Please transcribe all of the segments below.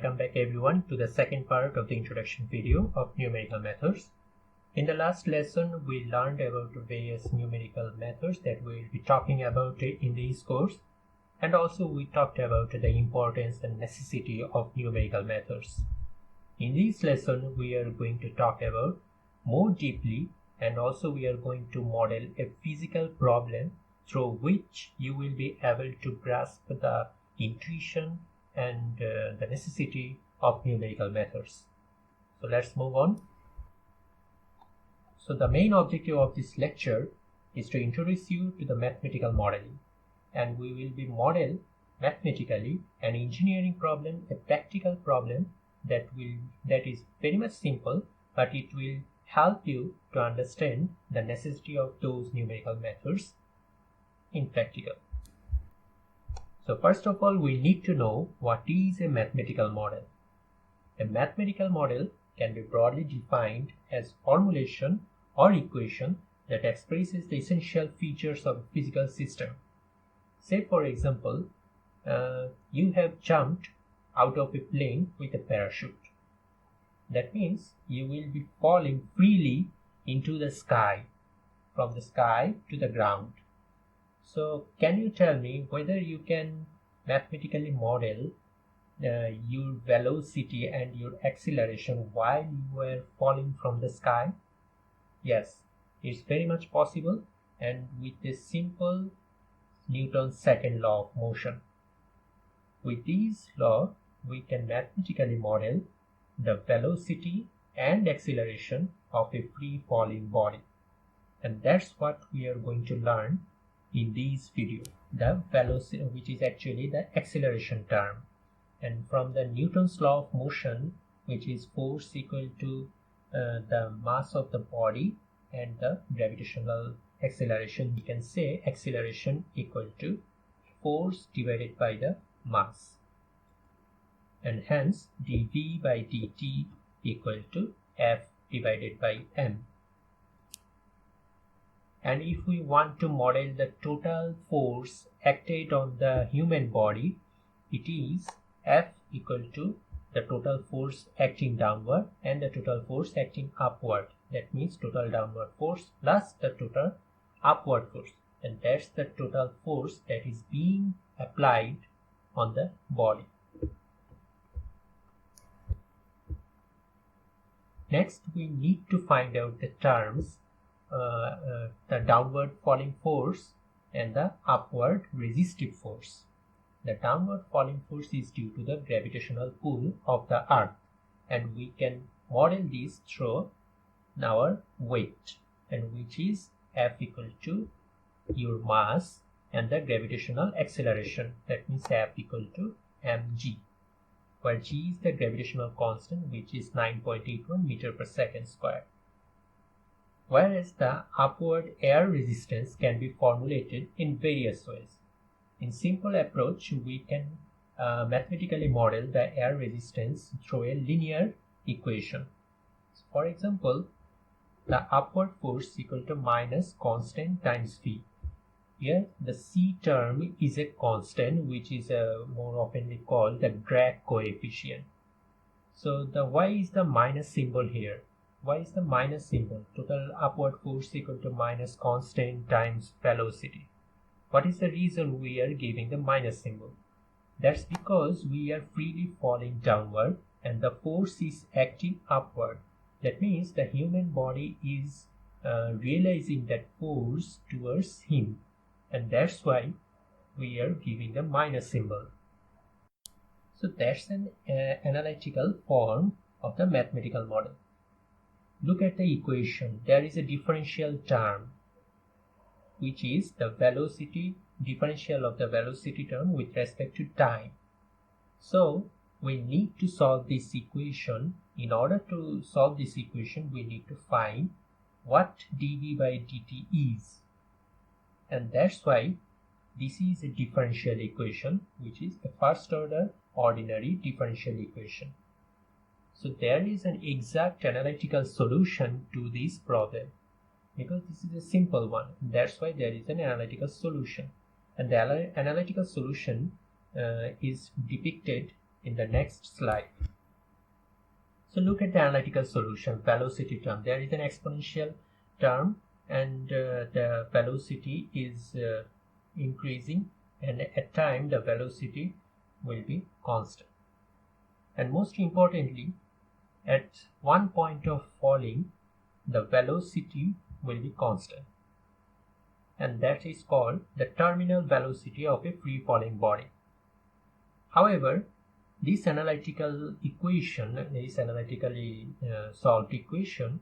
Welcome back everyone to the second part of the introduction video of numerical methods. In the last lesson we learned about various numerical methods that we will be talking about in this course, and also we talked about the importance and necessity of numerical methods. In this lesson we are going to talk about more deeply, and also we are going to model a physical problem through which you will be able to grasp the intuition and the necessity of numerical methods. So let's move on. So the main objective of this lecture is to introduce you to the mathematical modeling, and we will be model mathematically an engineering problem, a practical problem that is very much simple, but it will help you to understand the necessity of those numerical methods in practical. So first of all, we need to know what is a mathematical model. A mathematical model can be broadly defined as formulation or equation that expresses the essential features of a physical system. Say for example, you have jumped out of a plane with a parachute. That means you will be falling freely into the sky, from the sky to the ground. So can you tell me whether you can mathematically model your velocity and your acceleration while you were falling from the sky? Yes, it's very much possible, and with a simple Newton's second law of motion. With this law, we can mathematically model the velocity and acceleration of a free falling body. And that's what we are going to learn in this video, the velocity, which is actually the acceleration term. And from the Newton's law of motion, which is force equal to the mass of the body and the gravitational acceleration, we can say acceleration equal to force divided by the mass, and hence dv by dt equal to F divided by m. And if we want to model the total force acted on the human body, it is F equal to the total force acting downward and the total force acting upward. That means total downward force plus the total upward force, and that's the total force that is being applied on the body. Next, we need to find out the terms, the downward falling force and the upward resistive force. The downward falling force is due to the gravitational pull of the earth, and we can model this through our weight, and which is F equal to your mass and the gravitational acceleration, that means F equal to mg, where g is the gravitational constant, which is 9.81 meter per second square. Whereas the upward air resistance can be formulated in various ways. In simple approach, we can mathematically model the air resistance through a linear equation. So for example, the upward force equal to minus constant times v. Here the c term is a constant, which is more often called the drag coefficient. So why is the minus symbol here? Why is the minus symbol? Total upward force equal to minus constant times velocity. What is the reason we are giving the minus symbol? That's because we are freely falling downward and the force is acting upward. That means the human body is realizing that force towards him, and that's why we are giving the minus symbol. So that's an analytical form of the mathematical model. Look at the equation. There is a differential term, which is the velocity, differential of the velocity term with respect to time. So we need to solve this equation. In order to solve this equation, we need to find what dv by dt is, and that's why this is a differential equation, which is a first order ordinary differential equation. So there is an exact analytical solution to this problem, because this is a simple one. That's why there is an analytical solution, and the analytical solution is depicted in the next slide. So look at the analytical solution, velocity term. There is an exponential term, and the velocity is increasing, and at time the velocity will be constant. And most importantly, at one point of falling, the velocity will be constant, and that is called the terminal velocity of a free falling body. However, this analytically solved equation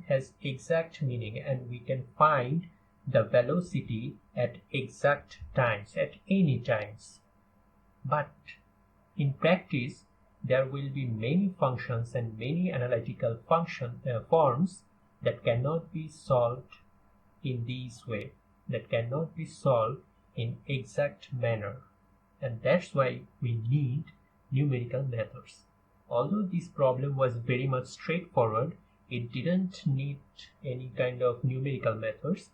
has exact meaning, and we can find the velocity at exact times, at any times. But in practice, there will be many functions and many analytical forms that cannot be solved in this way, that cannot be solved in exact manner. And that's why we need numerical methods. Although this problem was very much straightforward, it didn't need any kind of numerical methods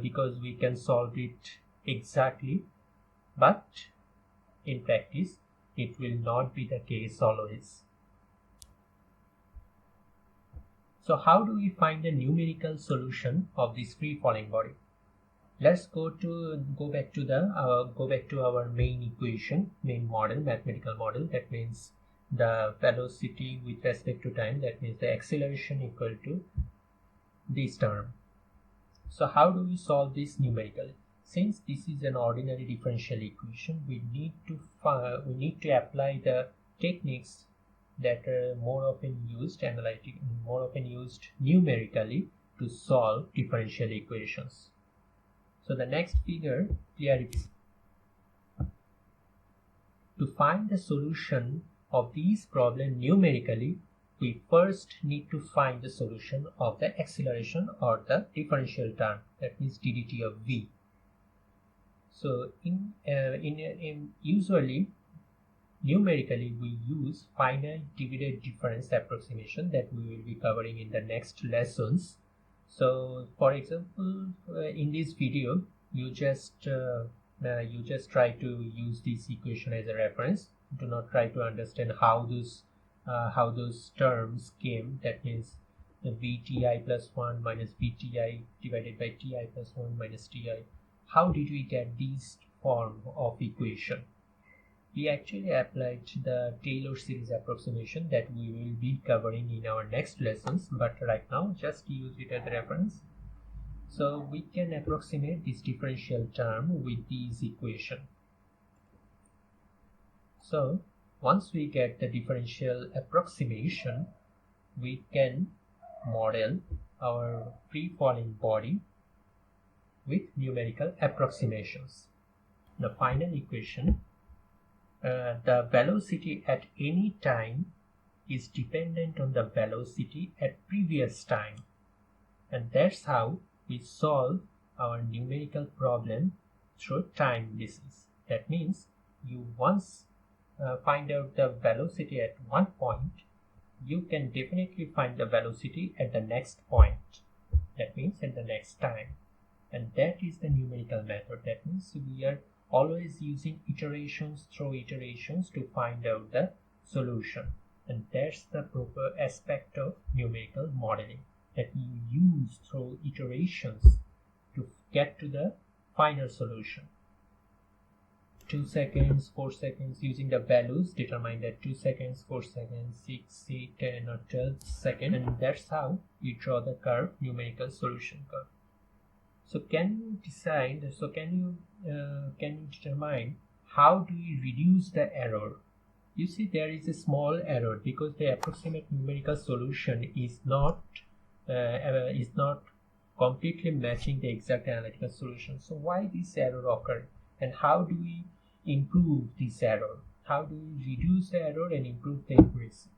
because we can solve it exactly. But in practice, it will not be the case always. So how do we find a numerical solution of this free falling body? Let's go back to our main equation, main model, mathematical model. That means the velocity with respect to time, that means the acceleration equal to this term. So how do we solve this numerically? Since this is an ordinary differential equation, we need to apply the techniques that are more often used numerically to solve differential equations. So the next figure clarifies. To find the solution of these problems numerically, we first need to find the solution of the acceleration or the differential term, that means ddt of v. So usually numerically we use finite divided difference approximation that we will be covering in the next lessons. So for example, in this video you just try to use this equation as a reference. Do not try to understand how those terms came, that means the vti plus 1 minus vti divided by ti plus 1 minus ti. How did we get this form of equation? We actually applied the Taylor series approximation that we will be covering in our next lessons, but right now just use it as a reference. So we can approximate this differential term with this equation. So once we get the differential approximation, we can model our free falling body with numerical approximations. The final equation, the velocity at any time is dependent on the velocity at previous time, and that's how we solve our numerical problem through time basis. That means you once find out the velocity at one point, you can definitely find the velocity at the next point, that means at the next time, and that is the numerical method. That means we are always using iterations through iterations to find out the solution, and that's the proper aspect of numerical modeling, that you use through iterations to get to the final solution. 2 seconds, 4 seconds, using the values determine that 2 seconds, 4 seconds, 6, 8, 10 or 12 seconds, and that's how you draw the curve, numerical solution curve. So can you determine how do we reduce the error? You see there is a small error because the approximate numerical solution is not completely matching the exact analytical solution. So why this error occurred, and how do we improve this error? How do we reduce the error and improve the accuracy?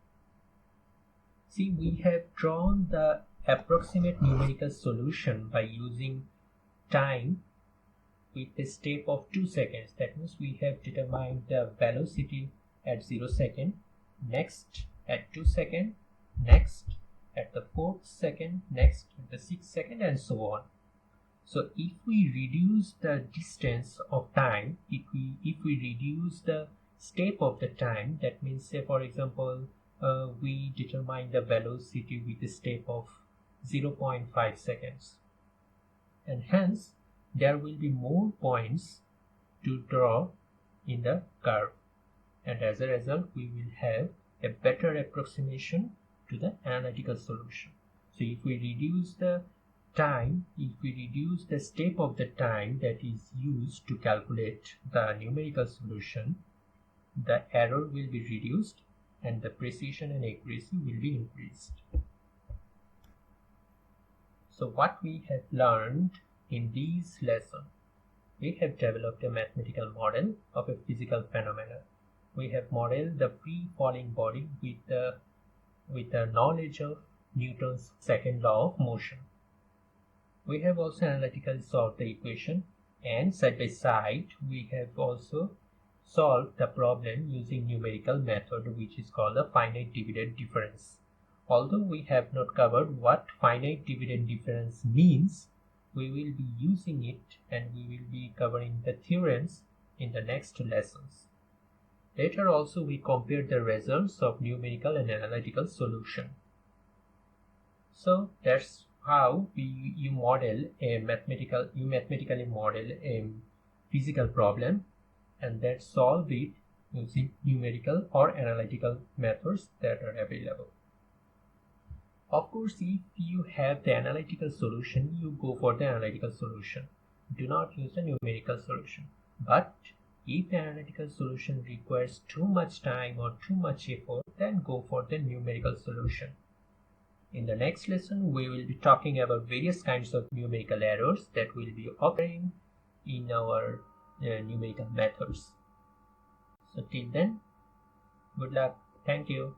See, we have drawn the approximate numerical solution by using time with a step of 2 seconds. That means we have determined the velocity at 0 second, next at 2 second, next at the 4th second, next at the 6th second, and so on. So if we reduce the distance of time, if we reduce the step of the time, that means, say for example, we determine the velocity with a step of 0.5 seconds, and hence there will be more points to draw in the curve, and as a result we will have a better approximation to the analytical solution. So if we reduce the time, if we reduce the step of the time that is used to calculate the numerical solution, the error will be reduced and the precision and accuracy will be increased. So what we have learned in this lesson, we have developed a mathematical model of a physical phenomenon. We have modeled the free falling body with the knowledge of Newton's second law of motion. We have also analytically solved the equation, and side by side we have also solved the problem using numerical method, which is called the finite dividend difference. Although we have not covered what finite dividend difference means, we will be using it and we will be covering the theorems in the next lessons. Later also we compare the results of numerical and analytical solution. So that's how you mathematically model a physical problem and then solve it using numerical or analytical methods that are available. Of course, if you have the analytical solution, you go for the analytical solution. Do not use the numerical solution. But if the analytical solution requires too much time or too much effort, then go for the numerical solution. In the next lesson, we will be talking about various kinds of numerical errors that will be occurring in our numerical methods. So till then, good luck. Thank you.